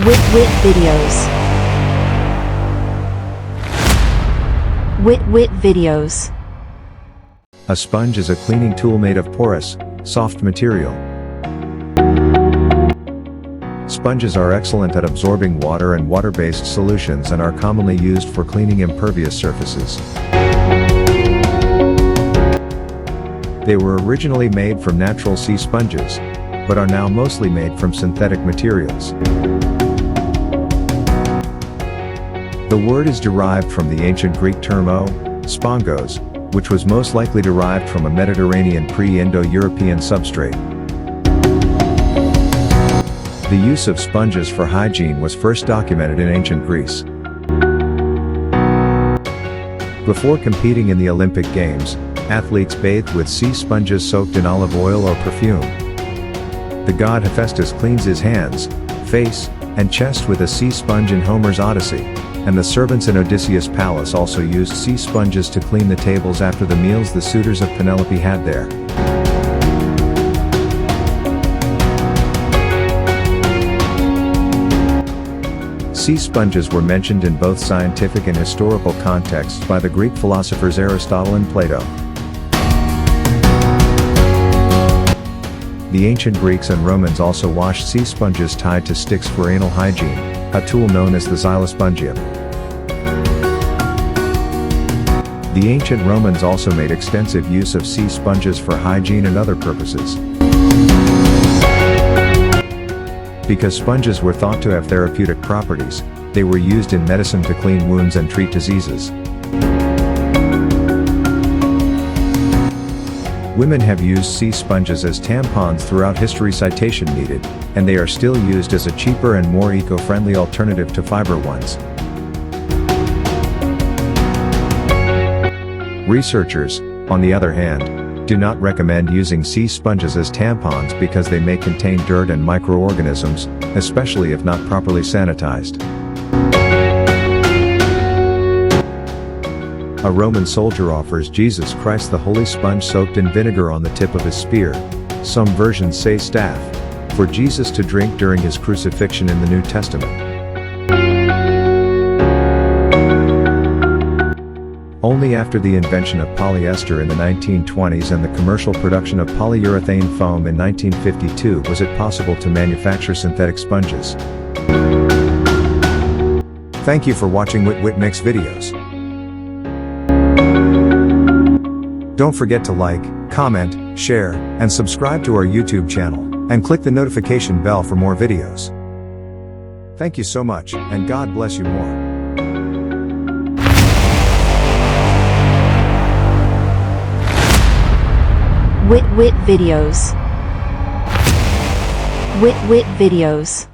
Wit videos. Wit videos. A sponge is a cleaning tool made of porous, soft material. Sponges are excellent at absorbing water and water-based solutions and are commonly used for cleaning impervious surfaces. They were originally made from natural sea sponges, but are now mostly made from synthetic materials. The word is derived from the ancient Greek term spóngos, which was most likely derived from a Mediterranean Pre-Indo European substrate. The use of sponges for hygiene was first documented in ancient Greece. Before competing in the Olympic Games, athletes bathed with sea sponges soaked in olive oil or perfume. The god Hephaestus cleans his hands, face, and chest with a sea sponge in Homer's Odyssey, and the servants in Odysseus' palace also used sea sponges to clean the tables after the meals the suitors of Penelope had there. Sea sponges were mentioned in both scientific and historical contexts by the Greek philosophers Aristotle and Plato. The ancient Greeks and Romans also washed sea sponges tied to sticks for anal hygiene, a tool known as the xylospongium. The ancient Romans also made extensive use of sea sponges for hygiene and other purposes. Because sponges were thought to have therapeutic properties, they were used in medicine to clean wounds and treat diseases. Women have used sea sponges as tampons throughout history. Citation needed, and they are still used as a cheaper and more eco-friendly alternative to fiber ones. Researchers, on the other hand, do not recommend using sea sponges as tampons because they may contain dirt and microorganisms, especially if not properly sanitized. A Roman soldier offers Jesus Christ the holy sponge soaked in vinegar on the tip of his spear, some versions say staff, for Jesus to drink during his crucifixion in the New Testament. Only after the invention of polyester in the 1920s and the commercial production of polyurethane foam in 1952 was it possible to manufacture synthetic sponges. Thank you for watching Wit Mix videos. Don't forget to like, comment, share, and subscribe to our YouTube channel, and click the notification bell for more videos. Thank you so much, and God bless you more. Wit videos. Wit videos.